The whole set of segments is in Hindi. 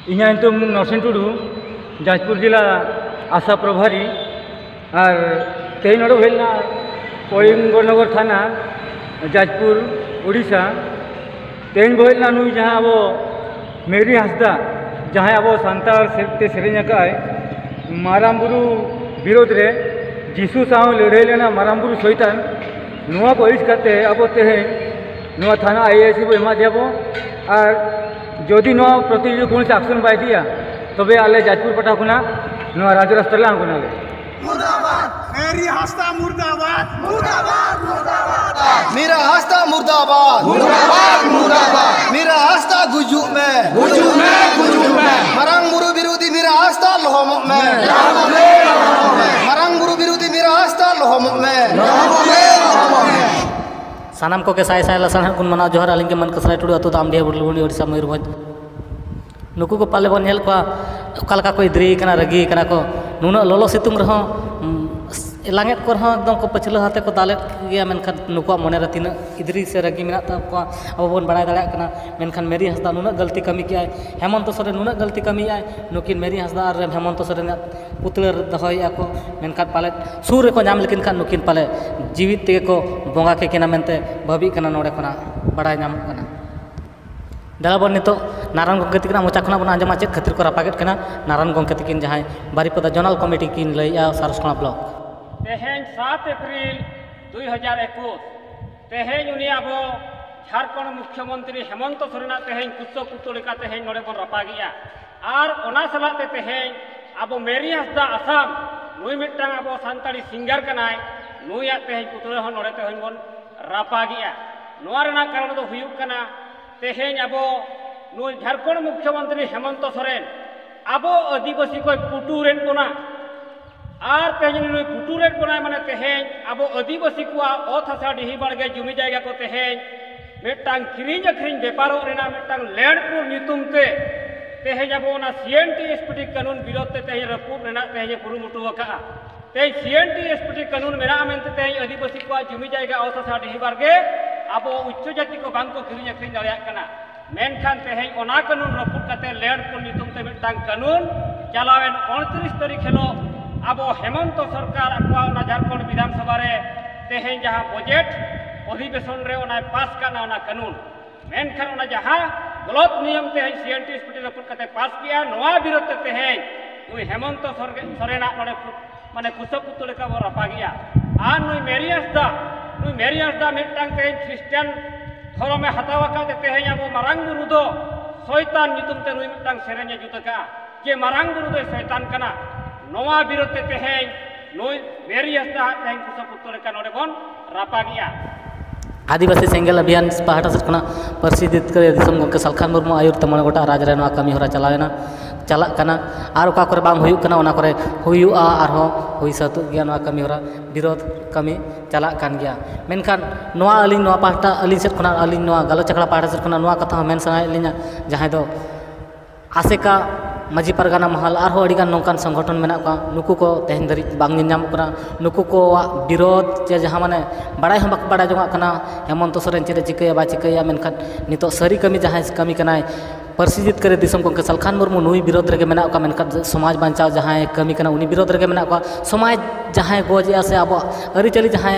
इन्हें नरसिंह टुडू जाजपुर जिला आशा प्रभारी और तेज नोड़ना कलिंगनगर थाना जाजपुर उड़ीसा तेज बहना नुई जहाँ अब मेरी हांसदा जहाँ अब सानतार से सेरें माराम बुरु विरोध रे जीसु साव लड़ाई लेना माराम बुरु शैतान नुआ को इस करते अब तेहें नुआ थाना आईआईसी बो एमा दियाबो और जदि नुआ प्रति कौन से एक्शन बाय दिया तबे आले जाजपुर पटा खुना नुआ राज्य रास्ता ला आंगुनाले मुर्दाबाद मेरी हांसदा मुर्दाबाद मुर्दाबाद मुर्दाबाद मेरा हांसदा मुर्दाबाद मुर्दाबाद मुर्दाबाद मेरा हांसदा गुजु में मरंग बुरु विरोधी मेरा हांसदा लोहमक में मरंग बुरु विरोधी मेरा हांसदा लोहमक में सानाम को के साय साय लसन गुण मना जोहर आलिंग के मन कसराय टुडू अतु दाम दिया बुडलुनी ओडिसा मयूरभंज नुकु को पाले बन हेल को ओकालका को इद्री कना रगी कना को नुना लोलो सितुंग रहो लांगेट को रहो एकदम को पछला हाथे को दालेट गया मेनखान नुकुआ मने रे तीना इद्री से रगी मेना ता को अब बन बड़ाय दाड़ा कना मेनखान मेरी हांसदा नुना गलती कमी किया हेमंत सोरेन नुना गलती कमी आय नुकिन मेरी हांसदा और हेमंत सोरेन पुतला दहया को मेनखान पाले सुर को नाम लेकिन खान नुकिन पाले जीवित ते को बोंगा के केना मेनते भाबी कना नोडे कना बड़ाय नाम कना दाबन नितो नारायण गंगे तकिन मोचा खना बन आंजमा चेक खातिर को रापागेट कना नारायण गंगे तकिन जहां बारीपदा जोनल कमिटी किन लैया सारसखोना ब्लॉक तेहें 7 अप्रैल 2021 तेहें उनी अब झारखंड मुख्यमंत्री हेमंत सोरेन तेहें कुत्तो कुत्तो लेका तेहें नोडे बन रापागिया और ओना सलाते तेहें अब मेरी हांसदा आसाम नुई मिट्टांग अब सानताड़ी सिंगर कनाय नुया तेहें कुत्तो हो नोडे तेहें बन रापागिया नोआ रेना कारण दो हुयुक कना तेहें अब नुई झारखंड मुख्यमंत्री हेमंत सोरेन अब आदिवासी को पुटुरेन कोना और तेहें नुई पुटुरेन कोना माने तेहें अब आदिवासी को ओत हासा डिही बाड़गे जमी जायगा को तेहें मिट्टांग किरिंग अखरिंग बेपारो रेना मिट्टांग लैंडपुर नितुम ते तेहें अब ओना सीएनटीएसपीटी कानून विरोध ते तेहें रपुर रेना तेहें कुरुमुटु अका तेहें सीएनटीएसपीटी कानून मेना मेनते तेहें आदिवासी को जमी जायगा ओत हासा डिही बाड़गे अब उच्च जाति को बांग को किरिंग अखरिंग दाड़िया कना मेनखान तेहें ओना कानून रपुर कते लैंडपुर नितुम ते मिट्टांग कानून चलावेन 29 तारीख हेलो अब हेमंत सरकार अक्वा झारखंड विधानसभा रे तेहें जहाँ बजेट अधिवेशन रे ओना पास करना ओना कानून मेनखान ओना जहाँ गलत नियम तेहें सीएनटीएसपीटी रपुर कते पास किया नोआ विरोध ते तेहें नुई हेमंत सोरेन नोडे माने कुसो कुत्तो लेका बो रापागिया आ नुई मेरी हांसदा मिट्टांग तेहें ख्रिस्टियान धर्मे हतावा का तेहें अब मारांग बुरु दो शैतान नितुम ते नुई मिट्टांग सेरेंजे जुतका जे मारांग बुरु दो शैतान कना नोआ विरोध ते तेहें नुई मेरी हांसदा तेहें कुसो कुत्तो लेका नोडे बन रापागिया आदिवासी सेंगल अभियान पहाटा सरकना परसिदित करे दिसम गंके सलखान मुर्मू आयुर ते मने गोटा राज रे नोआ कमी होरा चलावेना चला कना और ओका करे बांग हुयुक कना ओना करे हुयुआ आरो हुई सतु गया नोआ कमी होरा विरोध कमी चला कान गया मेनखान नोआ अलिन नोआ पहाटा अलिन सेट खना अलिन नोआ गलो चकड़ा पहाटा सेट खना नोआ कथा मेन सनाय लिना जहां दो आसेका माजी परगाना महल और अड़ीगान नौकान संगठन मेना का नुकु को तेहें धरी बांग नाम कना नुकु को विरोध चे जहाँ माने बड़ाई हम बाक बड़ा जोंगा कना हेमंत सोरेन चेदे चिकया बा चिकया मेनखान नितो सरी कमी जहाँ कमी कनाय परसिजित करे दिसम को सलखान मुर्मू नुई विरोध रे मेना का मेनखान समाज बांचाव जहाँ कमी कना उनी विरोध रे मेना का समाज जहाँ गोजे से अब अरिचली जहाँ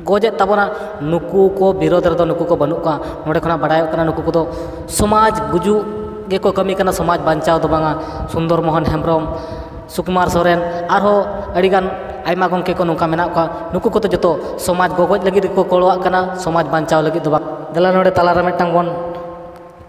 गोजे तबना नुकु को विरोध रे नुकु को बनु का नोडे खना बड़ाय कना नुकु को समाज गुजु को कमी करना समाज बांचाव दो बांगा सुंदर मोहन हेम्ब्रम सुकुमार सोरेन आरो अड़ीगान आयमा गंके को नौका मेना का नुकु को तो जो समाज गोगोज लगी को कोड़वा कना समाज बांचाव लगी दो बांग दला नोडे ताला रे मिट्टांग बन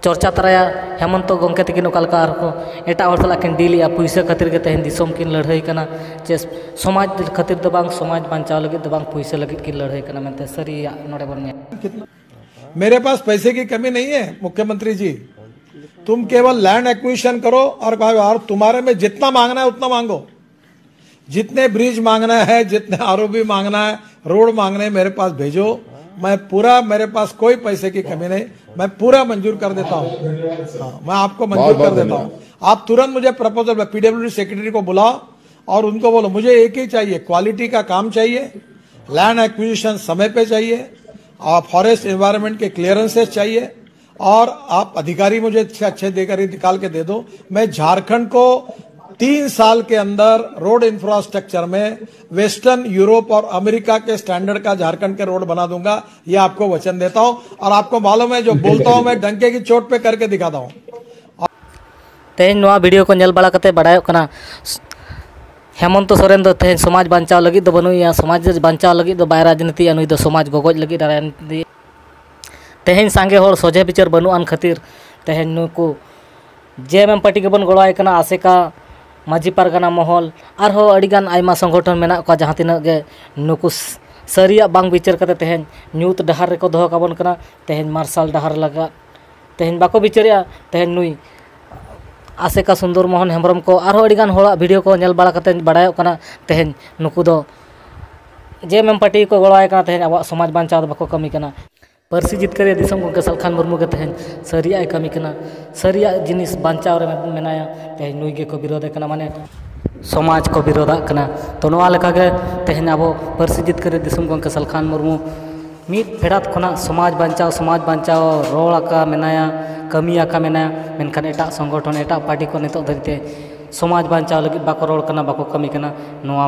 चर्चा तराया हेमंत गंके तकिन ओकालका को एटा हर सला किन डीलिया पैसा खातिर के तेहें दिसम किन लड़ाई कना जे समाज खातिर दो बांग समाज बांचाव लगी दो बांग पैसा लगी किन लड़ाई कना मेनते सरी नोडे बन मेरे पास पैसे की कमी नहीं है मुख्यमंत्री जी तुम केवल लैंड एक्विजिशन करो और कहो यार तुम्हारे में जितना मांगना है उतना मांगो जितने ब्रिज मांगना है जितने आरओबी मांगना है रोड मांगने मेरे पास भेजो मैं पूरा मेरे पास कोई पैसे की कमी नहीं मैं पूरा मंजूर कर देता हूँ मैं आपको मंजूर कर देता हूँ आप तुरंत मुझे प्रपोजल पीडब्ल्यूडी सेक्रेटरी को बुलाओ और उनको बोलो मुझे एक ही चाहिए क्वालिटी का काम चाहिए लैंड एक्विजिशन समय पे चाहिए और फॉरेस्ट एनवायरनमेंट के क्लियरेंसेस चाहिए और आप अधिकारी मुझे अच्छे देकर ही निकाल के दे दो। मैं झारखंड को 3 साल के अंदर रोड इंफ्रास्ट्रक्चर में वेस्टर्न यूरोप और अमेरिका के स्टैंडर्ड का झारखंड के रोड बना दूंगा, ये आपको वचन देता हूं। और आपको मालूम है जो बोलता हूं मैं डंके की चोट पे करके दिखाता हूं। तेज नवा वीडियो को नेल बड़ा कते बड़ायोग कना हेमंत सोरेन दो तेज समाज बांचाव लगी दो बनुया, समाज बांचाव लगी दो बाय राजनीति नुई दो समाज गगोज लगी राजनीति। तेज सांगे होड़ सोझे बिचार बनुआन खातिर तेज नुकु जेएमएम पार्टी के बन गड़ाय कना आसेका माजी पारगाना महल आरहो अड़ीगान आयमा संगठन मेना को जहां तिना गे नुकु सरिया बांग बिचार कते तेज न्यूत डहार रेको दोहो काबन कना तेज मार्शल डहार लगा तेज बाको बिचारिया तेज नुई आसेका सुंदर मोहन हेम्ब्रम को आरहो अड़ीगान होड़ा वीडियो को नेल बड़ा कते बड़ायोग कना तेज नुकु दो जेएमएम पार्टी को गड़ाय कना तेज अब समाज बांचाव दो बाको कमी कना पार्सी जितकर दिसम गंके सालखान मुर्मू के तेज सरिया कमी कना सरिया जिनिस बांचाव रे मेनाया तेज नुई गे को विरोध कना माने समाज को विरोधा कना। तो नोआ लेका गे तेज अब पार्सी जितकर दिसम गंके सालखान मुर्मू मिद फेड़ात खना समाज बांचाव रोड़ा मेनाया कमिया का मेनाया मेनखान एटा संगठन एटा पार्टी को नितो धरते समाज बांचाव लगी बाको रोड़ कना बाको कमी कना नोआ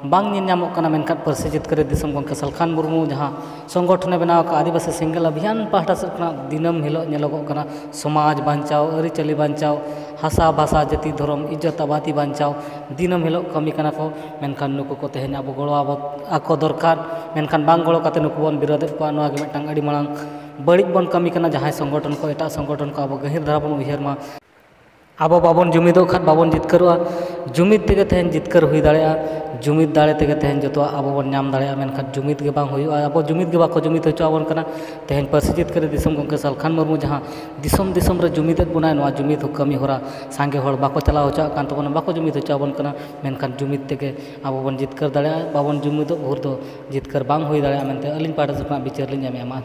बांग ᱧᱟᱢᱚᱜ ᱠᱟᱱᱟ। ᱢᱮᱱᱠᱷᱟᱱ ᱯᱟᱹᱨᱥᱤ ᱡᱤᱛᱠᱟᱹᱨ ᱫᱤᱥᱚᱢ ᱜᱚᱢᱠᱮ ᱥᱟᱞᱠᱷᱟᱱ ᱢᱩᱨᱢᱩ ᱡᱟᱦᱟᱸ ᱥᱚᱝᱜᱚᱴᱷᱚᱱᱮ ᱵᱮᱱᱟᱣ ᱟᱠᱟᱫ ᱟᱹᱫᱤᱵᱟᱹᱥᱤ ᱥᱮᱸᱜᱮᱞ ᱚᱵᱷᱤᱭᱟᱱ ᱯᱟᱦᱴᱟ ᱥᱮᱫ ᱠᱷᱚᱱᱟᱜ ᱫᱤᱱᱟᱹᱢ ᱦᱤᱞᱳᱜ ᱧᱮᱞᱚᱜᱚᱜ ᱠᱟᱱᱟ ᱥᱚᱢᱟᱡᱽ ᱵᱟᱧᱪᱟᱣ ᱟᱹᱨᱤᱪᱟᱹᱞᱤ ᱵᱟᱧᱪᱟᱣ ᱦᱟᱥᱟ ᱵᱷᱟᱥᱟ ᱡᱟᱹᱛᱤ ᱫᱷᱚᱨᱚᱢ ᱤᱡᱽᱡᱚᱛ ᱟᱵᱟᱫᱤ ᱵᱟᱧᱪᱟᱣ ᱫᱤᱱᱟᱹᱢ ᱦᱤᱞᱳᱜ ᱠᱟᱹᱢᱤ ᱠᱟᱱᱟ ᱠᱚ। ᱢᱮᱱᱠᱷᱟन ᱱᱩᱠᱩ ᱠᱚ ᱛᱮᱦᱮᱧ ᱟᱵᱚ ᱜᱚᱲᱚ ᱟᱠᱚ ᱫᱚᱨᱠᱟর। ᱢᱮᱱᱠᱷᱟन ᱵᱟᱝ ᱜᱚᱲᱚ ᱠᱟᱛᱮ ᱱᱩᱠᱩ ᱵᱚᱱ ᱵᱤᱨᱳᱫᱮᱫ ᱠᱚᱣᱟ, ᱱᱚᱣᱟ ᱜᱮ ᱢᱤᱫᱴᱟᱝ ᱟᱹᱰᱤ ᱢᱟᱲᱟᱝ ᱵᱟᱹᱲᱤᱡ ᱵᱚᱱ ᱠᱟᱹᱢᱤ ᱠᱟᱱᱟ। ᱡᱟᱦᱟᱸᱭ ᱥᱚᱝᱜᱚᱴᱷᱚᱱ ᱠᱚ ᱮᱴᱟᱜ ᱥᱚᱝᱜᱚᱴᱷᱚᱱ ᱠᱚ ᱟᱵᱚ ᱜᱟᱹᱦᱤᱨ ᱫᱷᱟᱨᱟ ᱵᱚᱱ ᱩᱭᱦᱟᱹᱨ ᱢᱟ। ᱟᱵᱚ ᱵᱟᱵᱚᱱ ᱡᱩᱢᱤᱫᱚᱜ ᱠᱷᱟᱱ ᱵᱟᱵᱚᱱ ᱡᱤᱛᱠᱟᱹᱨᱚᱜᱼᱟ। ᱡᱩᱢᱤᱫ ᱛᱮᱜᱮ ᱛᱮᱦᱮᱧ ᱡᱤᱛᱠᱟᱹᱨ ᱦᱩᱭ ᱫᱟᱲᱮᱭᱟᱜᱼᱟ। जुमिद दाड़े तेगे तेहन जोतवा आबो बन नाम दाड़ेया। मेनखान जुमिद के बांग हुयुआ, आबो जुमिद के बाको जुमिद होचो आबोन कना। तेहन पार्सी जितकर दिसम गंके सालखान मुर्मू जहां दिसम दिसम रे जुमिदेत बुनाय, नोआ जुमिद हो कमी होरा सांगे होड़ बाको चलाव होचो कान तबन बाको जुमिद होचो आबोन कना। मेनखान जुमिद तेगे आबो बन जितकर दाड़ेया, बाबन जुमिदो भोर दो जितकर बांग हुई दाड़ेया मेनते अलिन पाटा से बिचार लिन एमा।